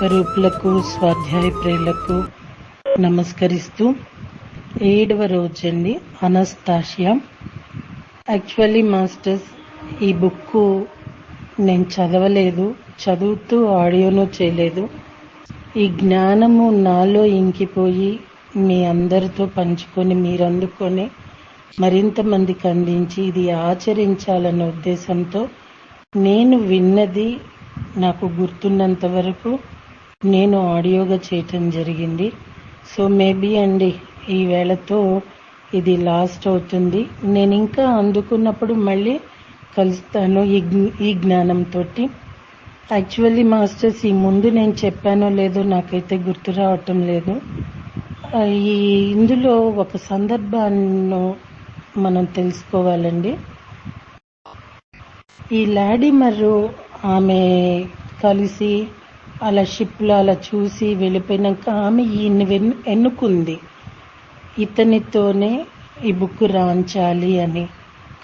స్వరూపులకు స్వాధ్యాయ ప్రియులకు నమస్కరిస్తూ 7వ రోజండి అనస్తాషియా. యాక్చువల్లీ మాస్టర్స్, ఈ బుక్ నేను చదవలేదు, చదువుతూ ఆడియోను చేయలేదు. ఈ జ్ఞానము నాలో ఇంకిపోయి మీ అందరితో పంచుకొని మీరు అందుకొని మరింత మందికి అందించి ఇది ఆచరించాలన్న ఉద్దేశంతో నేను విన్నది నాకు గుర్తున్నంత వరకు నేను ఆడియోగా చేయటం జరిగింది. సో మేబీ అండి ఈ వేళతో ఇది లాస్ట్ అవుతుంది. నేను ఇంకా అందుకున్నప్పుడు మళ్ళీ కలుస్తాను ఈ జ్ఞానంతో. యాక్చువల్లీ మాస్టర్స్, ఈ ముందు నేను చెప్పానో లేదో నాకైతే గుర్తు రావటం లేదు. ఇందులో ఒక సందర్భాన్ని మనం తెలుసుకోవాలండి. ఈ లాడిమర్ ఆమె కలిసి అలా షిప్లో అలా చూసి వెళ్ళిపోయినాక ఆమె ఈయన్ని ఎన్నుకుంది, ఇతనితోనే ఈ బుక్ రాంచాలి అని.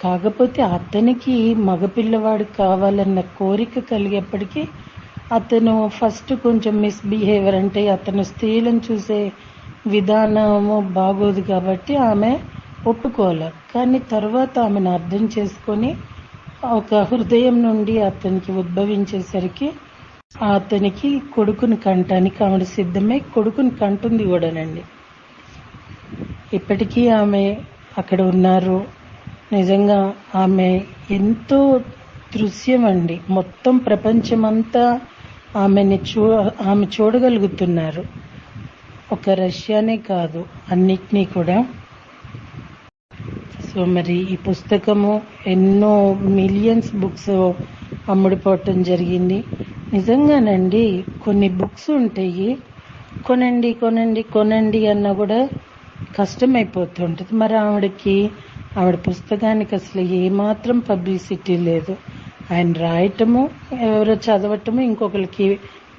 కాకపోతే అతనికి మగపిల్లవాడు కావాలన్న కోరిక కలిగేప్పటికీ అతను ఫస్ట్ కొంచెం మిస్బిహేవియర్, అంటే అతను స్త్రీలను చూసే విధానము బాగోదు కాబట్టి ఆమె ఒప్పుకోలే. కానీ తర్వాత ఆమెను అర్థం చేసుకొని ఒక హృదయం నుండి అతనికి ఉద్భవించేసరికి అతనికి కొడుకుని కంటానికి ఆవిడ సిద్ధమై కొడుకుని కంటుంది కూడానండి. ఇప్పటికీ ఆమె అక్కడ ఉన్నారు. నిజంగా ఆమె ఎంతో దృశ్యం అండి. మొత్తం ప్రపంచమంతా ఆమె చూడగలుగుతున్నారు. ఒక రష్యానే కాదు, అన్నిటినీ కూడా. సో మరి ఈ పుస్తకము ఎన్నో మిలియన్స్ బుక్స్ అమ్ముడుపోవటం జరిగింది. నిజంగానండి కొన్ని బుక్స్ ఉంటాయి, కొనండి కొనండి కొనండి అన్నా కూడా కష్టమైపోతుంటుంది. మరి ఆవిడ పుస్తకానికి అసలు ఏమాత్రం పబ్లిసిటీ లేదు. ఆయన రాయటము, ఎవరో చదవటము, ఇంకొకరికి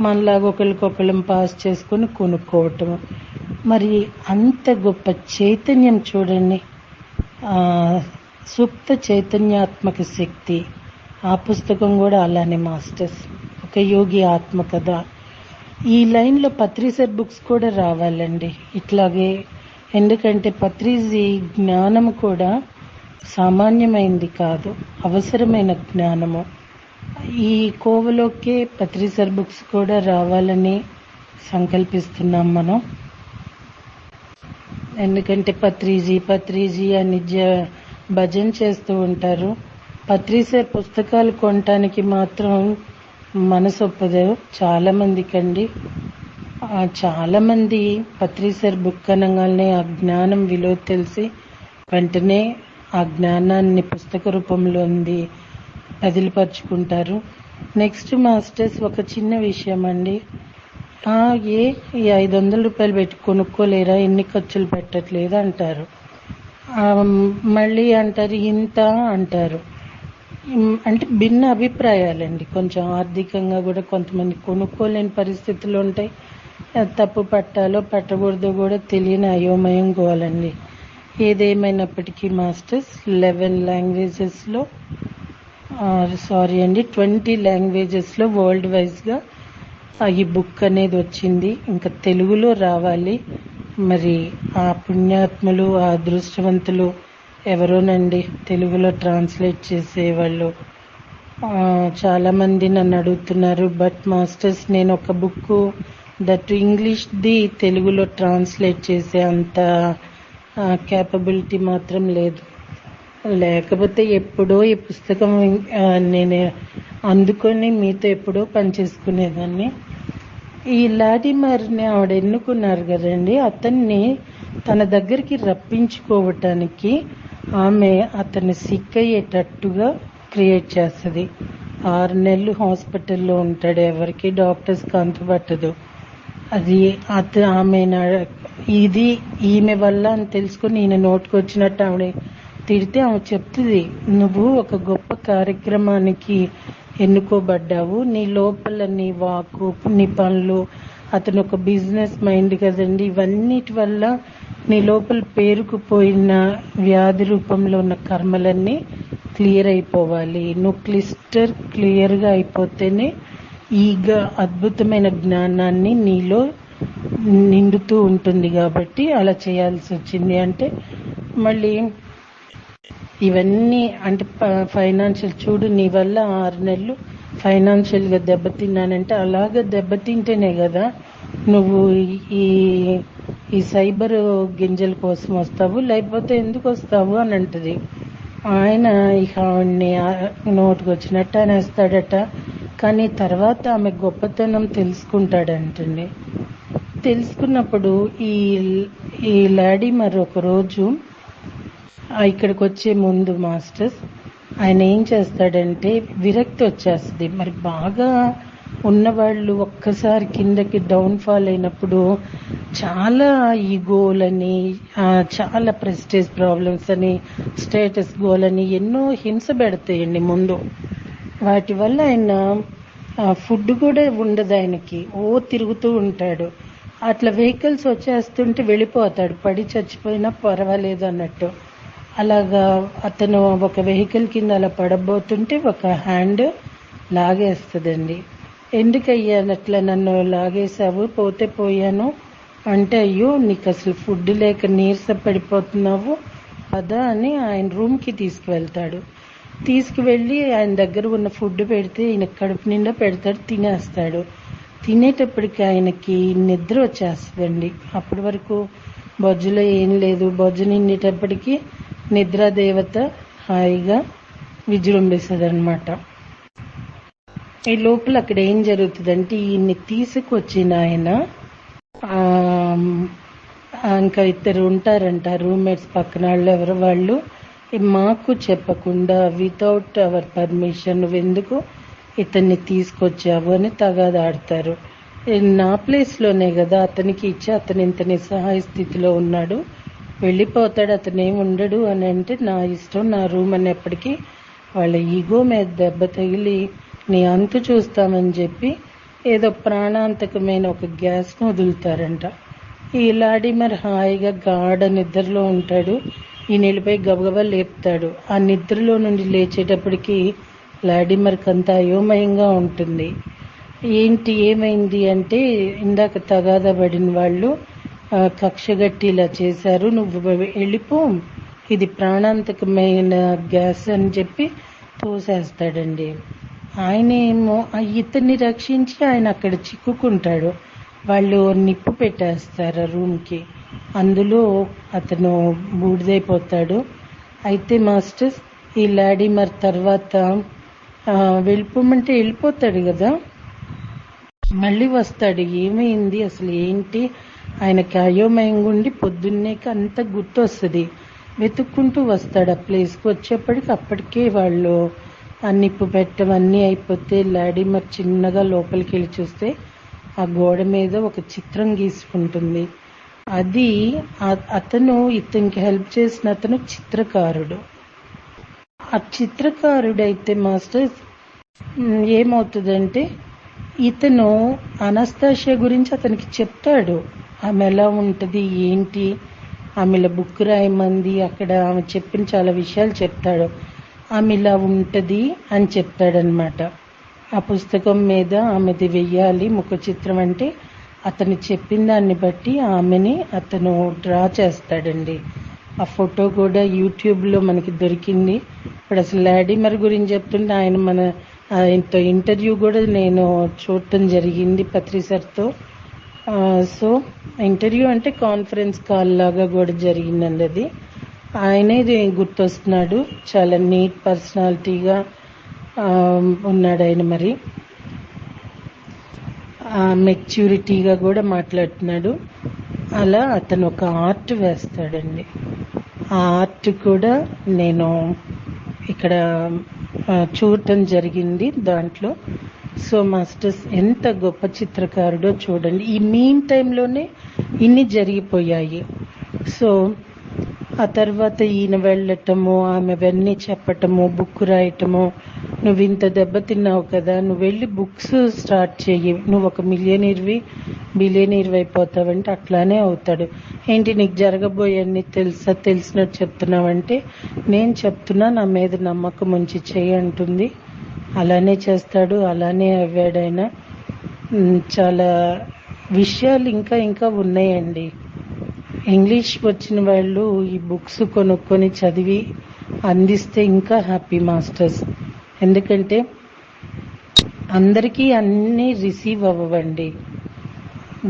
మనలాగా ఒకరికొకళ్ళం పాస్ చేసుకుని కొనుక్కోవటము. మరి అంత గొప్ప చైతన్యం చూడండి, సుప్త చైతన్యాత్మక శక్తి. ఆ పుస్తకం కూడా అలానే మాస్టర్స్, ఒక యోగి ఆత్మకథ. ఈ లైన్లో పత్రిసర్ బుక్స్ కూడా రావాలండి ఇట్లాగే. ఎందుకంటే పత్రిజీ జ్ఞానం కూడా సామాన్యమైంది కాదు, అవసరమైన జ్ఞానము. ఈ కోవలోకే పత్రిసర్ బుక్స్ కూడా రావాలని సంకల్పిస్తున్నాం మనం. ఎందుకంటే పత్రిజీ అని భజన చేస్తూ ఉంటారు. పత్రిసర్ పుస్తకాలు కొనటానికి మాత్రం మనసు ఒప్పదు చాలా మందికండి. చాలా మంది పత్రిసర్ బుక్ అనగానే ఆ జ్ఞానం విలువ తెలిసి వెంటనే ఆ జ్ఞానాన్ని పుస్తక రూపంలో బదిలిపరుచుకుంటారు. నెక్స్ట్ మాస్టర్స్, ఒక చిన్న విషయం అండి. ఈ 500 రూపాయలు పెట్టి కొనుక్కోలేరా, ఎన్ని ఖర్చులు పెట్టట్లేదు అంటారు. మళ్ళీ అంటారు ఇంత అంటారు. అంటే భిన్న అభిప్రాయాలండి. కొంచెం ఆర్థికంగా కూడా కొంతమంది కొనుక్కోలేని పరిస్థితులు ఉంటాయి. తప్పు పట్టాలో పట్టకూడదో కూడా తెలియని అయోమయం గోలండి. ఏదేమైనప్పటికీ మాస్టర్స్ 11 లాంగ్వేజెస్లో 20 లాంగ్వేజెస్లో వరల్డ్ వైజ్గా ఈ బుక్ అనేది వచ్చింది. ఇంకా తెలుగులో రావాలి. మరి ఆ పుణ్యాత్ములు, ఆ అదృష్టవంతులు ఎవరోనండి తెలుగులో ట్రాన్స్లేట్ చేసేవాళ్ళు. చాలా మంది నన్ను అడుగుతున్నారు. బట్ మాస్టర్స్, నేను ఒక బుక్ దట్ ఇంగ్లీష్ది తెలుగులో ట్రాన్స్లేట్ చేసే అంత క్యాపబిలిటీ మాత్రం లేదు. లేకపోతే ఎప్పుడో ఈ పుస్తకం నేను అందుకొని మీతో ఎప్పుడో పనిచేసుకునేదాన్ని. ఈ లాడిమర్ని ఆవిడ ఎన్నుకున్నారు కదండి, అతన్ని తన దగ్గరికి రప్పించుకోవటానికి ఆమె అతన్ని సిక్ అయ్యేటట్టుగా క్రియేట్ చేస్తుంది. 6 నెలలు హాస్పిటల్లో ఉంటాడు, ఎవరికి డాక్టర్స్కి అంతుపట్టదు. అది ఆమె ఇది ఈమె వల్ల అని తెలుసుకుని ఈయన నోటుకు వచ్చినట్టు ఆవిడ తిడితే ఆమె చెప్తుంది, నువ్వు ఒక గొప్ప కార్యక్రమానికి ఎన్నుకోబడ్డావు. నీ లోపల నీ వాకు, నీ పనులు, అతను ఒక బిజినెస్ మైండ్ కదండి, ఇవన్నిటి వల్ల నీ లోపల పేరుకుపోయిన వ్యాధి రూపంలో ఉన్న కర్మలన్నీ క్లియర్ అయిపోవాలి. నువ్వు క్లియర్గా అయిపోతేనే అద్భుతమైన జ్ఞానాన్ని నీలో నిండుతూ ఉంటుంది కాబట్టి అలా చేయాల్సి వచ్చింది. అంటే మళ్ళీ ఇవన్నీ అంటే ఫైనాన్షియల్ చూడు, నీ వల్ల 6 నెలలు ఫైనాన్షియల్ గా దెబ్బతిన్నానంటే అలాగ దెబ్బతింటేనే కదా నువ్వు ఈ ఈ సైబర్ గింజల కోసం వస్తావు, లేకపోతే ఎందుకు వస్తావు అని అంటది. ఆయన ఇక ఆవిడ్ని నోటికి వచ్చినట్టు అనేస్తాడట. కానీ తర్వాత ఆమె గొప్పతనం తెలుసుకుంటాడంటండి. తెలుసుకున్నప్పుడు ఈ ఈ లాడీ మరి ఒక రోజు ఇక్కడికి వచ్చే ముందు మాస్టర్స్ ఆయన ఏం చేస్తాడంటే విరక్తి వచ్చేస్తుంది. మరి బాగా ఉన్నవాళ్ళు ఒక్కసారి కిందకి డౌన్ ఫాల్ అయినప్పుడు చాలా ఈగోలని, చాలా ప్రెస్టేజ్ ప్రాబ్లమ్స్ అని, స్టేటస్ గోల్ అని ఎన్నో హింస పెడతాయండి ముందు. వాటి వల్ల ఆయన ఫుడ్ కూడా ఉండదు ఆయనకి, తిరుగుతూ ఉంటాడు. అట్లా వెహికల్స్ వచ్చేస్తుంటే వెళ్ళిపోతాడు, పడి చచ్చిపోయినా పర్వాలేదు అన్నట్టు. అలాగా అతను ఒక వెహికల్ కింద అలా పడబోతుంటే ఒక హ్యాండ్ లాగేస్తుందండి. ఎందుకయ్యా అట్లా నన్ను లాగేశావు, పోతే పోయాను అంటే, అయ్యో నీకు అసలు ఫుడ్ లేక నీరస పడిపోతున్నావు అదా అని ఆయన రూమ్కి తీసుకువెళ్తాడు. తీసుకువెళ్ళి ఆయన దగ్గర ఉన్న ఫుడ్ పెడితే ఈయన కడుపు నిండా పెడతాడు, తినేస్తాడు. తినేటప్పటికి ఆయనకి నిద్ర వచ్చేస్తుందండి. అప్పటి వరకు బొజ్జులో ఏం లేదు, బొజ్జు నిండేటప్పటికి నిద్రాదేవత హాయిగా విజృంభిస్తుంది అనమాట. ఈ లోపల అక్కడ ఏం జరుగుతుందంటే ఈయన్ని తీసుకొచ్చిన ఆయన ఇంకా 2 ఉంటారంట రూమ్మేట్స్, పక్కన వాళ్ళు ఎవరు వాళ్ళు, మాకు చెప్పకుండా వితౌట్ అవర్ పర్మిషన్ నువ్వెందుకు ఇతన్ని తీసుకొచ్చావు అని తగాదాడతారు. నా ప్లేస్ లోనే కదా అతనికి ఇచ్చి అతను ఇంత నిస్సహాయ స్థితిలో ఉన్నాడు, వెళ్ళిపోతాడు, అతను ఏమి ఉండడు అని అంటే, నా ఇష్టం, నా రూమ్ అనేప్పటికీ వాళ్ళ ఈగో మీద దెబ్బ తగిలి నీ అంతు చూస్తామని చెప్పి ఏదో ప్రాణాంతకమైన ఒక గ్యాస్ను వదులుతారంట. ఈ లాడీ మరి హాయిగా గాఢ నిద్రలో ఉంటాడు. ఈ నిలిపై గబగబా లేపుతాడు. ఆ నిద్రలో నుండి లేచేటప్పటికి లాడిమర్కి అంతా అయోమయంగా ఉంటుంది. ఏంటి ఏమైంది అంటే, ఇందాక తగాదా పడిన వాళ్ళు కక్షగట్టి ఇలా చేశారు, నువ్వు వెళ్ళిపో, ఇది ప్రాణాంతకమైన గ్యాస్ అని చెప్పి తోసేస్తాడండి. ఆయనేమో ఇతన్ని రక్షించి ఆయన అక్కడ చిక్కుకుంటాడు. వాళ్ళు నిప్పు పెట్టేస్తారు రూమ్కి, అందులో అతను బూడిదైపోతాడు. అయితే మాస్టర్స్ ఈ లాడీ మరి తర్వాత వెళ్ళిపోమంటే వెళ్ళిపోతాడు కదా, మళ్ళీ వస్తాడు. ఏమైంది అసలు ఏంటి, ఆయనకి అయోమయంగా ఉండి పొద్దున్నేకి అంత గుర్తొస్తుంది. వెతుక్కుంటూ వస్తాడు. ఆ ప్లేస్కి వచ్చేప్పటికి అప్పటికే వాళ్ళు ఆ నిప్పు పెట్టడం అన్నీ అయిపోతే లాడీ మరి చిన్నగా లోపలికి వెళ్ళి చూస్తే ఆ గోడ మీద ఒక చిత్రం గీసుకుంటుంది. అది అతను ఇతనికి హెల్ప్ చేసిన అతను చిత్రకారుడు. ఆ చిత్రకారుడైతే మాస్టర్స్ ఏమవుతుందంటే, ఇతను అనస్తాషియా గురించి అతనికి చెప్తాడు. ఆమె ఎలా ఉంటుంది ఏంటి, ఆమె బుక్ రాయమంది, అక్కడ ఆమె చెప్పిన చాలా విషయాలు చెప్తాడు. ఆమె ఇలా ఉంటుంది అని చెప్తాడనమాట. ఆ పుస్తకం మీద ఆమెది వెయ్యాలి ముఖ చిత్రం అంటే అతను చెప్పిన దాన్ని బట్టి ఆమెని అతను డ్రా చేస్తాడండి. ఆ ఫోటో కూడా యూట్యూబ్లో మనకి దొరికింది. ఇప్పుడు అసలు లాడిమర్ గురించి చెప్తుంటే ఆయనతో ఇంటర్వ్యూ కూడా నేను చూడటం జరిగింది పత్రి సార్తో. సో ఇంటర్వ్యూ అంటే కాన్ఫరెన్స్ కాల్ లాగా కూడా జరిగిందండి. అది ఆయనే గుర్తొస్తున్నాడు. చాలా నీట్ పర్సనాలిటీగా ఉన్నాడు ఆయన. మరి మెచ్యూరిటీగా కూడా మాట్లాడుతున్నాడు. అలా అతను ఒక ఆర్ట్ వేస్తాడండి. ఆ ఆర్ట్ కూడా నేను ఇక్కడ చూడటం జరిగింది దాంట్లో. సో మాస్టర్స్ ఎంత గొప్ప చిత్రకారుడో చూడండి. ఈ మీన్ టైంలోనే ఇన్ని జరిగిపోయాయి. సో ఆ తర్వాత ఈయన వెళ్ళటము, ఆమె అవన్నీ చెప్పటము, బుక్ రాయటము, నువ్వు ఇంత దెబ్బతిన్నావు కదా, నువ్వు వెళ్ళి బుక్స్ స్టార్ట్ చెయ్యి, నువ్వు ఒక బిలియనీర్ అయిపోతావంటే అట్లానే అవుతాడు. ఏంటి నీకు జరగబోయే తెలిసినట్టు చెప్తున్నావంటే, నేను చెప్తున్నా, నా మీద నమ్మకం ఉంచి చెయ్యి అంటుంది. అలానే చేస్తాడు, అలానే అవ్వాడు ఆయన. చాలా విషయాలు ఇంకా ఇంకా ఉన్నాయండి. ఇంగ్లీష్ వచ్చిన వాళ్ళు ఈ బుక్స్ కొనుక్కొని చదివి అందిస్తే ఇంకా హ్యాపీ మాస్టర్స్. ఎందుకంటే అందరికీ అన్నీ రిసీవ్ అవ్వండి.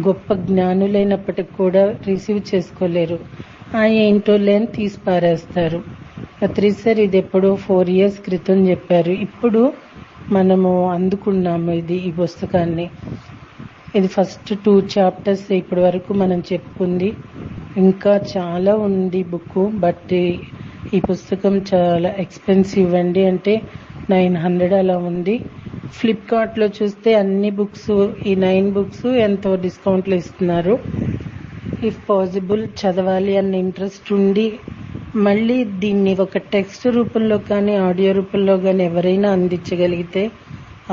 గొప్ప జ్ఞానులైనప్పటికి కూడా రిసీవ్ చేసుకోలేరు. ఏంటోలే అని తీసి పారేస్తారు. సార్ ఇది ఎప్పుడో 4 years క్రితం చెప్పారు. ఇప్పుడు మనము అందుకున్నాము ఈ పుస్తకాన్ని. ఇది ఫస్ట్ 2 chapters ఇప్పటి వరకు మనం చెప్పుకుంది. ఇంకా చాలా ఉంది బుక్. బట్ ఈ పుస్తకం చాలా ఎక్స్పెన్సివ్ అండి. అంటే 900 అలా ఉంది. ఫ్లిప్కార్ట్ లో చూస్తే అన్ని బుక్స్, ఈ 9 books ఎంతో డిస్కౌంట్లో ఇస్తున్నారు. ఇఫ్ పాసిబుల్ చదవాలి అన్న ఇంట్రెస్ట్ ఉండి మళ్ళీ దీన్ని ఒక టెక్స్ట్ రూపంలో కానీ ఆడియో రూపంలో కానీ ఎవరైనా అందించగలిగితే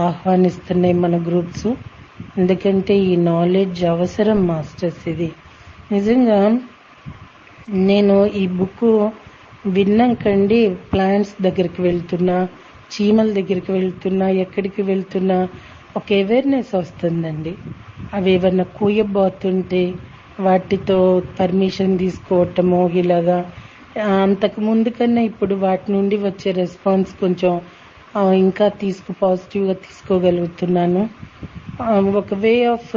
ఆహ్వానిస్తున్నాయి మన గ్రూప్స్. ఎందుకంటే ఈ నాలెడ్జ్ అవసరం మాస్టర్స్. ఇది నిజంగా నేను ఈ బుక్ విన్నాకండి ప్లాంట్స్ దగ్గరికి వెళ్తున్నా, చీమల దగ్గరికి వెళ్తున్నా, ఎక్కడికి వెళ్తున్నా ఒక అవేర్నెస్ వస్తుందండి. అవి ఏమన్నా కూయబోతుంటే వాటితో పర్మిషన్ తీసుకోవటము ఇలాగా. అంతకు ముందు కన్నా ఇప్పుడు వాటి నుండి వచ్చే రెస్పాన్స్ కొంచెం ఇంకా పాజిటివ్గా తీసుకోగలుగుతున్నాను. ఒక వే ఆఫ్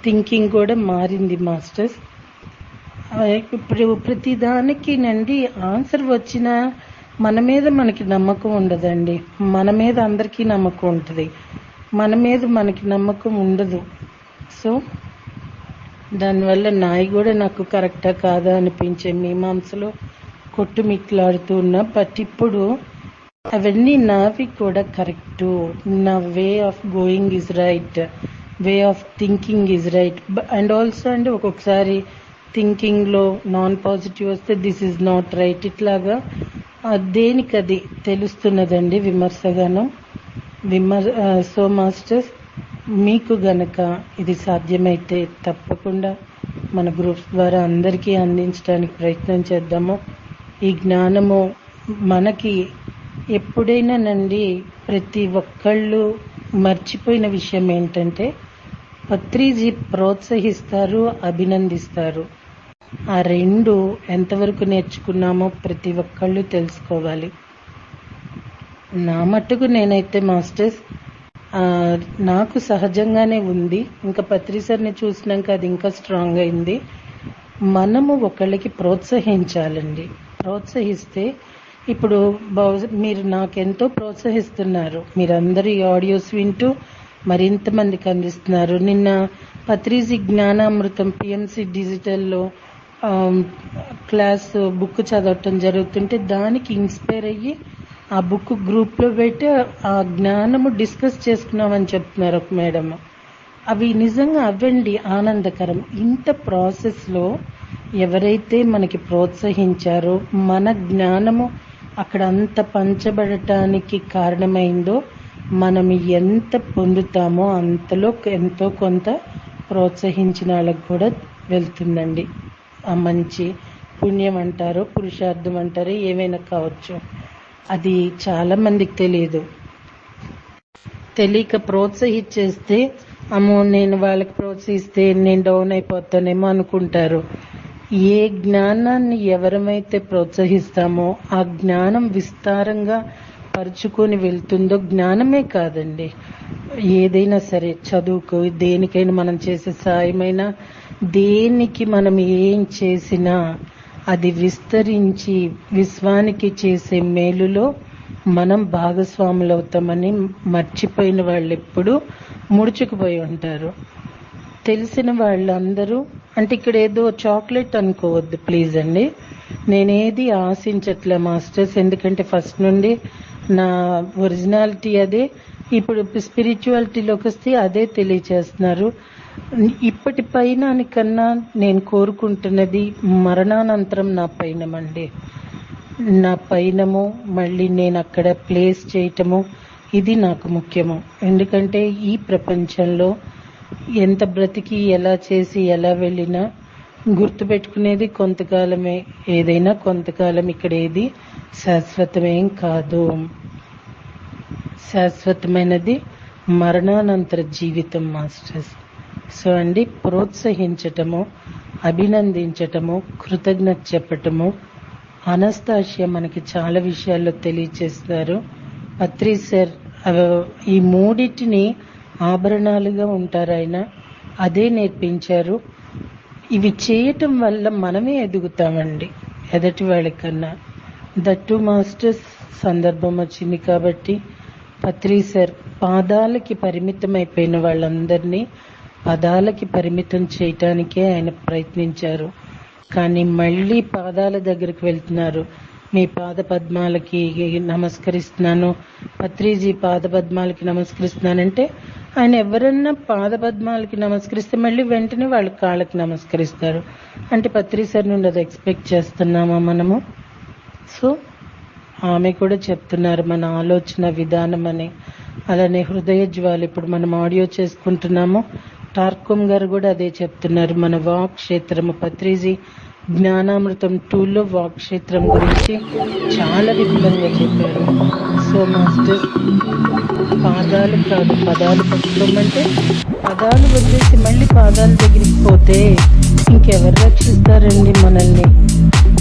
థింకింగ్ కూడా మారింది మాస్టర్స్. ఇప్పుడు ప్రతి దానికి నండి ఆన్సర్ వచ్చినా మన మీద మనకి నమ్మకం ఉండదండి. మన మీద అందరికీ నమ్మకం ఉంటుంది, మన మీద మనకి నమ్మకం ఉండదు. సో దానివల్ల నాయి కూడా నాకు కరెక్టా కాదా అనిపించే మీమాంసలో కొట్టుమిట్లాడుతూ ఉన్నా. బట్ ఇప్పుడు అవన్నీ నావి కూడా కరెక్టు. నా way of going is right, way of thinking is right. And also అండి ఒక్కొక్కసారి థింకింగ్లో నాన్ పాజిటివ్ వస్తే దిస్ ఈజ్ నాట్ రైట్. ఇట్లాగా దేనికది తెలుస్తున్నదండి విమర్శగాను. సో మాస్టర్స్, మీకు గనక ఇది సాధ్యమైతే తప్పకుండా మన గ్రూప్స్ ద్వారా అందరికీ అందించడానికి ప్రయత్నం చేద్దాము. ఈ జ్ఞానము మనకి ఎప్పుడైనా నండి ప్రతి ఒక్కళ్ళు మర్చిపోయిన విషయం ఏంటంటే పత్రిజీ ప్రోత్సహిస్తారు, అభినందిస్తారు. ఆ రెండు ఎంతవరకు నేర్చుకున్నామో ప్రతి ఒక్కళ్ళు తెలుసుకోవాలి. నా మట్టుకు నేనైతే మాస్టర్స్ నాకు సహజంగానే ఉంది. ఇంకా పత్రిసార్ని చూసినాక అది ఇంకా స్ట్రాంగ్ అయింది. మనము ఒకళ్ళకి ప్రోత్సహించాలండి. ప్రోత్సహిస్తే ఇప్పుడు మీరు నాకెంతో ప్రోత్సహిస్తున్నారు. మీరందరూ ఈ ఆడియోస్ వింటూ మరింత మందికి అందిస్తున్నారు. నిన్న పత్రిజీ జ్ఞానామృతం పిఎంసి డిజిటల్లో క్లాస్ బుక్ చదవటం జరుగుతుంటే దానికి ఇన్స్పైర్ అయ్యి ఆ బుక్ గ్రూప్లో పెట్టి ఆ జ్ఞానము డిస్కస్ చేసుకున్నామని చెప్తున్నారు ఒక మేడం. అవి నిజంగా అవ్వండి ఆనందకరం. ఇంత ప్రాసెస్లో ఎవరైతే మనకి ప్రోత్సహించారో మన జ్ఞానము అక్కడ అంత పంచబడటానికి కారణమైందో మనం ఎంత పొందుతామో అంతలో ఎంతో కొంత ప్రోత్సహించిన వాళ్ళకి కూడా వెళ్తుందండి. ఆ మంచి పుణ్యం అంటారో పురుషార్థం అంటారో ఏమైనా కావచ్చు. అది చాలా మందికి తెలియదు. తెలియక ప్రోత్సహించేస్తే అమ్మో నేను వాళ్ళకి ప్రోత్సహిస్తే నేను డౌన్ అయిపోతానేమో అనుకుంటారు. ఏ జ్ఞానాన్ని ఎవరమైతే ప్రోత్సహిస్తామో ఆ జ్ఞానం విస్తారంగా పరుచుకొని వెళ్తుందో, జ్ఞానమే కాదండి ఏదైనా సరే, చదువుకు దేనికైనా మనం చేసే సాయమైనా దేనికి మనం ఏం చేసినా అది విస్తరించి విశ్వానికి చేసే మేలులో మనం భాగస్వాములు అవుతామని మర్చిపోయిన వాళ్ళు ఎప్పుడు ముడుచుకుపోయి ఉంటారు. తెలిసిన వాళ్ళందరూ అంటే ఇక్కడ ఏదో చాక్లెట్ అనుకోవద్దు ప్లీజ్ అండి. నేనేది ఆశించట్లే మాస్టర్స్. ఎందుకంటే ఫస్ట్ నుండి నా ఒరిజినాలిటీ అదే. ఇప్పుడు స్పిరిచువాలిటీలోకి వస్తే అదే తెలియచేస్తున్నారు. ఇప్పటి పైనానికన్నా నేను కోరుకుంటున్నది మరణానంతరం నా పైనమండి. నా పైనము మళ్ళీ నేను అక్కడ ప్లేస్ చేయటము ఇది నాకు ముఖ్యము. ఎందుకంటే ఈ ప్రపంచంలో ఎంత బ్రతికి ఎలా చేసి ఎలా వెళ్ళినా గుర్తుపెట్టుకునేది కొంతకాలమే. ఏదైనా కొంతకాలం, ఇక్కడ ఏది శాశ్వతమేం కాదు. శాశ్వతమైనది మరణానంతర జీవితం మాస్టర్స్. సో అండి, ప్రోత్సహించటము, అభినందించటము, కృతజ్ఞత చెప్పటము, అనస్తాషియా మనకి చాలా విషయాల్లో తెలియచేస్తారు. పత్రి సార్ ఈ మూడింటిని ఆభరణాలుగా ఉంటారు ఆయన, అదే నేర్పించారు. ఇవి చేయటం వల్ల మనమే ఎదుగుతామండి ఎదటి వాళ్ళకన్నా. దట్టు మాస్టర్స్ సందర్భం వచ్చింది కాబట్టి పత్రి సార్ పాదాలకి పరిమితమైపోయిన వాళ్ళందరినీ పదాలకి పరిమితం చేయటానికే ఆయన ప్రయత్నించారు. కానీ మళ్ళీ పాదాల దగ్గరికి వెళ్తున్నారు. మీ పాద పద్మాలకి నమస్కరిస్తున్నాను, పత్రిజీ పాద పద్మాలకి నమస్కరిస్తున్నానంటే ఆయన ఎవరన్నా పాద పద్మాలకి నమస్కరిస్తే మళ్ళీ వెంటనే వాళ్ళ కాళ్ళకి నమస్కరిస్తారు. అంటే పత్రి సార్ నుండి అది ఎక్స్పెక్ట్ చేస్తున్నామా మనము? సో ఆమె కూడా చెప్తున్నారు మన ఆలోచన విధానం అని. అలానే హృదయ జ్వాల ఇప్పుడు మనం ఆడియో చేసుకుంటున్నాము. టార్కోమ్ గారు కూడా అదే చెప్తున్నారు. మన వాక్ క్షేత్రము పత్రిజీ జ్ఞానామృతం 2లో వాక్ క్షేత్రం గురించి చాలా విపులంగా చెప్పారు. సో మాస్టర్ పాదాలు కాదు పదాలు పట్టుకోమంటే పదాలు వదిలేసి మళ్ళీ పాదాల దగ్గరికి పోతే ఇంకెవరు రక్షిస్తారండి మనల్ని?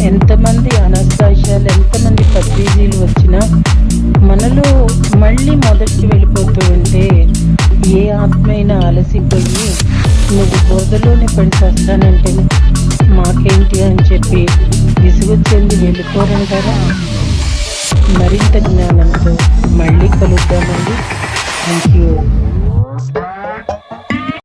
ఎంతమంది అనస్తాషాలు, ఎంతమంది పత్రిజీలు వచ్చినా మనలో మళ్ళీ మొదటికి వెళ్ళిపోతూ ఉంటే ఏ ఆత్మైనా అలసిపోయి నువ్వు బోధలోనే పడి చేస్తానంటే మాకేంటి అని చెప్పి విసుగు చెంది వెళ్ళిపోరంటారా? మరింత జ్ఞానంతో మళ్ళీ కలుద్దామండి. Thank you.